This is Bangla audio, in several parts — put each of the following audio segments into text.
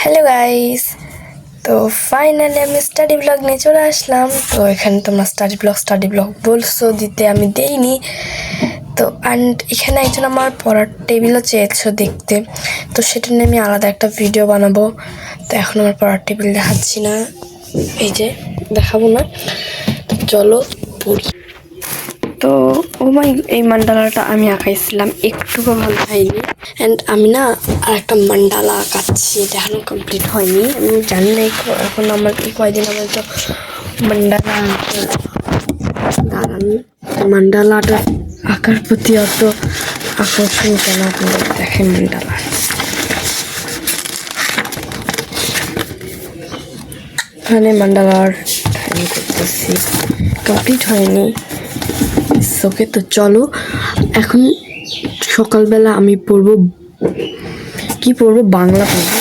হ্যালো গাইস, তো ফাইনালি আমি স্টাডি ব্লগ নিয়ে চলে আসলাম। তো এখানে তোমরা স্টাডি ব্লগ বলছো দিতে, আমি দেইনি। তো অ্যান্ড এখানে একজন আমার পড়ার টেবিলও চেয়েছো দেখতে, তো সেটা নিয়ে আমি আলাদা একটা ভিডিও বানাবো। তো এখন আমার পড়ার টেবিল দেখাচ্ছি না, এই যে দেখাবো না। তো চলো পড়ি। তো এই মান্ডালাটা আমি আঁকাইছিলাম, একটুকু ভালো হয়নি। অ্যান্ড আমি না আর একটা মান্ডালা আঁকাচ্ছি, এটা এখনো কমপ্লিট হয়নি। আমি জানি না এখন আমার কয়দিন আমার তো মান্ডালা দাঁড়ান। মান্ডালাটা আঁকার প্রতি অত আকর্ষণ কেন আপনাদের দেখেন। মান্ডালা এখানে মান্ডালার করতেছি, কমপ্লিট হয়নি। ওকে, তো চলো এখন সকালবেলা আমি পড়বো বাংলা পড়বো।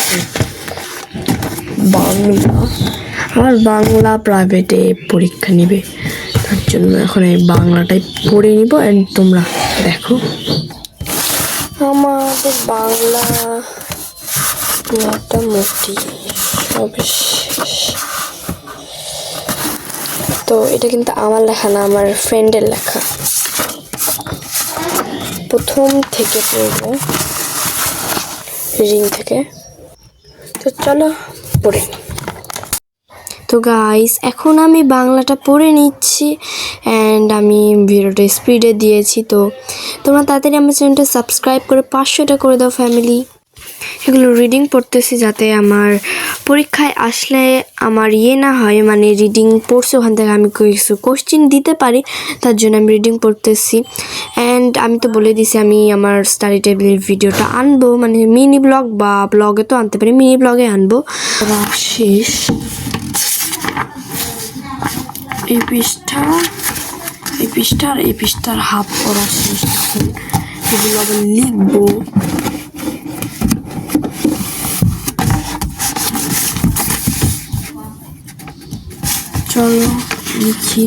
আমার বাংলা প্রাইভেটে পরীক্ষা নিবে, তার জন্য এখন এই বাংলাটাই পড়ে নিব। অ্যান্ড তোমরা দেখো আমাদের বাংলা মোটামুটি সব শেষ। তো এটা কিন্তু আমার লেখা না, আমার ফ্রেন্ডের লেখা। প্রথম থেকে পড়বো, রিং থেকে। তো চলো পড়ে নিই। তো গাইস, এখন আমি বাংলাটা পড়ে নিচ্ছি অ্যান্ড আমি ভিডিওটা স্পিডে দিয়েছি। তো তোমরা তাড়াতাড়ি আমার চ্যানেলটা সাবস্ক্রাইব করে 500টা করে দাও ফ্যামিলি। এগুলো রিডিং পড়তেছি যাতে আমার পরীক্ষায় আসলে আমার না হয়, মানে রিডিং পড়ছে ওখান থেকে আমি কিছু কোশ্চেন দিতে পারি, তার জন্য আমি রিডিং পড়তেছি। অ্যান্ড আমি তো বলে দিছি আমি আমার স্টাডি টেবিলের ভিডিওটা আনবো, মানে মিনি ব্লগ বা ব্লগে তো আনতে পারি, মিনি ব্লগে আনবো। শেষ এই পৃষ্ঠার হাফ পড়া শেষ। এগুলো আবার লিখবো। চলো লিখি।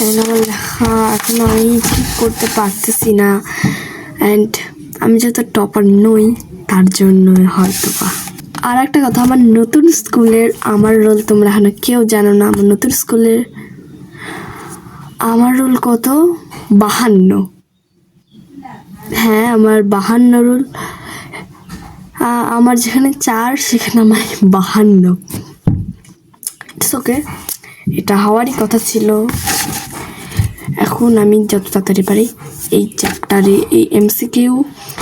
আমার লেখা এখন আমি ঠিক করতে পারতেছি না, অ্যান্ড আমি যেহেতু টপার নই তার জন্য হয়তো বা। আর একটা কথা, আমার নতুন স্কুলের আমার রোল তোমরা এখনো কেউ জানো না। আমার নতুন স্কুলের আমার রোল কত? 52। হ্যাঁ, আমার 52 রোল। আমার যেখানে 4 সেখানে আমার 52। ইটস ওকে, এটা হওয়ারই কথা ছিল। এখন আমি যত তাড়াতাড়ি পারি এই চ্যাপ্টারে এই MCQ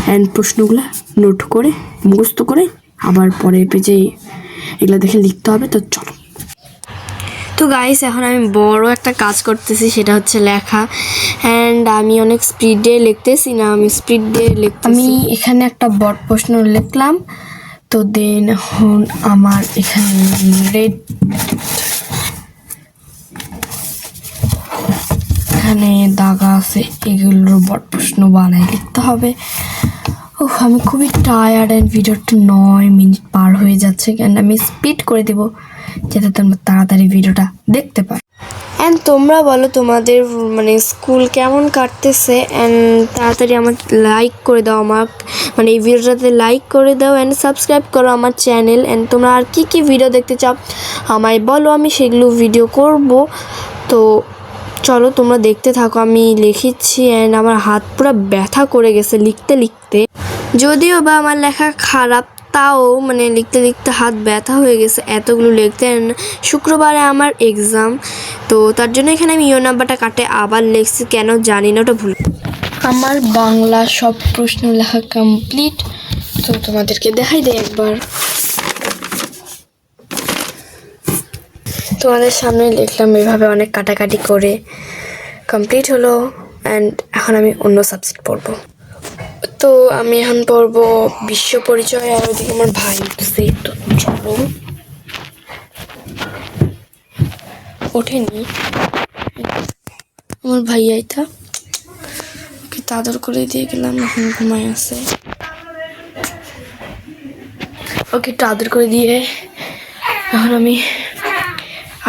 অ্যান্ড প্রশ্নগুলো নোট করে মুখস্থ করে আবার পরের পেজে এগুলো দেখে লিখতে হবে। তো চলো। তো গাইস, এখন আমি বড় একটা কাজ করতেছি, সেটা হচ্ছে লেখা। অ্যান্ড আমি অনেক স্পিডে লিখতেছি না, আমি আমি এখানে একটা বড় প্রশ্ন লিখলাম। তো দেন এখন আমার এখানে রেড এখানে দাগা আছে, এগুলোর বড় প্রশ্ন বানাই লিখতে হবে। আমি খুবই টায়ার্ড অ্যান্ড ভিডিওটা 9 মিনিট পার হয়ে যাচ্ছে। অ্যান্ড আমি স্পিড করে দেবো যাতে তোমরা তাড়াতাড়ি ভিডিওটা দেখতে পারো। অ্যান্ড তোমরা বলো তোমাদের মানে স্কুল কেমন কাটতেছে। অ্যান্ড তাড়াতাড়ি আমার লাইক করে দাও, মানে এই ভিডিওটাতে লাইক করে দাও অ্যান্ড সাবস্ক্রাইব করো আমার চ্যানেল। অ্যান্ড তোমরা আর কী ভিডিও দেখতে চাও আমায় বলো, আমি সেগুলো ভিডিও করব। তো চলো তোমরা দেখতে থাকো, আমি লিখিচ্ছি। অ্যান্ড আমার হাত পুরো ব্যথা করে গেছে লিখতে লিখতে। যদিও বা আমার লেখা খারাপ, তাও মানে লিখতে লিখতে হাত ব্যথা হয়ে গেছে এতগুলো লিখতে। শুক্রবারে আমার এক্সাম, তো তার জন্য এখানে আমি নাম্বারটা কাটে আবার লিখছি, কেন জানি না, ওটা ভুল। আমার বাংলা সব প্রশ্ন লেখা কমপ্লিট। তো তোমাদেরকে দেখাই দেয় একবার। তোমাদের সামনে লিখলাম এভাবে অনেক কাটাকাটি করে, কমপ্লিট হলো। অ্যান্ড এখন আমি অন্য সাবজেক্ট পড়বো। তো আমি এখন পড়বো বিশ্ব পরিচয়, আর ওইদিকে আমার ভাই উঠছে। তো চলো, ওঠেনি আমার ভাই, আইতা ওকে তাদের করে দিয়ে গেলাম, এখন ঘুমায় আছে। ওকে তাদের করে দিয়ে এখন আমি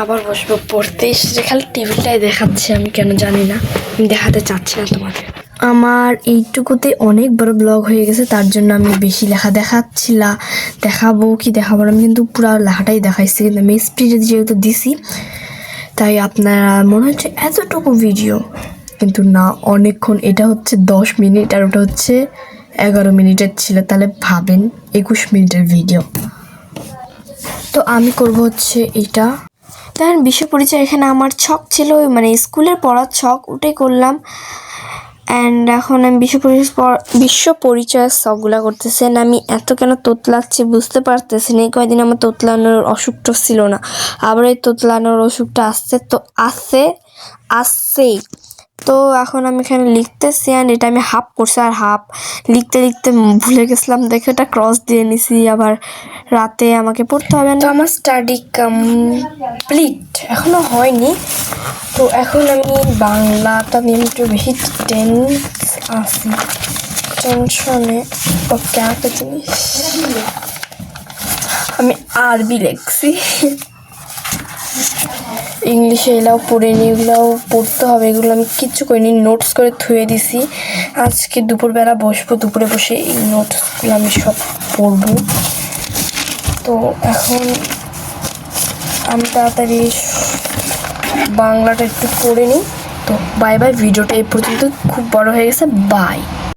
আবার বসবো পড়তে। সে খালি টেবিলটাই দেখাচ্ছে, আমি কেন জানি না, আমি দেখাতে চাচ্ছি না তোমাদের। আমার এইটুকুতে অনেক বড় ব্লগ হয়ে গেছে, তার জন্য আমি বেশি লেখা দেখাবো কি দেখাবো না, আমি কিন্তু পুরো লেখাটাই দেখাইছি, কিন্তু আমি স্পিডে যেহেতু দিছি তাই আপনারা মনে হচ্ছে এতটুকু ভিডিও, কিন্তু না, অনেকক্ষণ। এটা হচ্ছে 10 মিনিট আর ওটা হচ্ছে 11 মিনিটের ছিল, তাহলে ভাবেন 21 মিনিটের ভিডিও। তো আমি করব হচ্ছে এটা। দেখেন বিশ্ব পরিচয়, এখানে আমার ছক ছিল, মানে স্কুলের পড়ার ছক, ওটাই করলাম। অ্যান্ড এখন আমি বিশ্ব পরিচয়ের শখগুলো করতেছেন। আমি এত কেন তোতলাচ্ছি বুঝতে পারতেছি না, এই কয়দিন আমার তোতলানোর অসুখটা ছিল না, আবার এই তোতলানোর অসুখটা আসছে। তো এখন আমি এখানে লিখতেছি, অ্যান্ড এটা আমি হাফ করছি, আর হাফ লিখতে ভুলে গেছিলাম দেখে এটা ক্রস দিয়ে নিছি, আবার রাতে আমাকে পড়তে হবে না। আমার স্টাডি কমপ্লিট এখনো হয়নি, তো এখন আমি বাংলাটা নিয়ে একটু বেশি টেনশনে। ওকে, একটা জিনিস আমি আরবি লিখছি, ইংলিশে এগুলাও পড়িনি, এগুলাও পড়তে হবে, এগুলো আমি কিচ্ছু করিনি, নোটস করে থুয়ে দিছি। আজকে দুপুরবেলা বসবো, দুপুরে বসে এই নোটসগুলো আমি সব পড়বো। তো এখন আমি তাড়াতাড়ি বাংলাটা একটু পড়ে নিই। তো বাই বাই, ভিডিওটা এই পর্যন্ত খুব বড় হয়ে গেছে, বাই।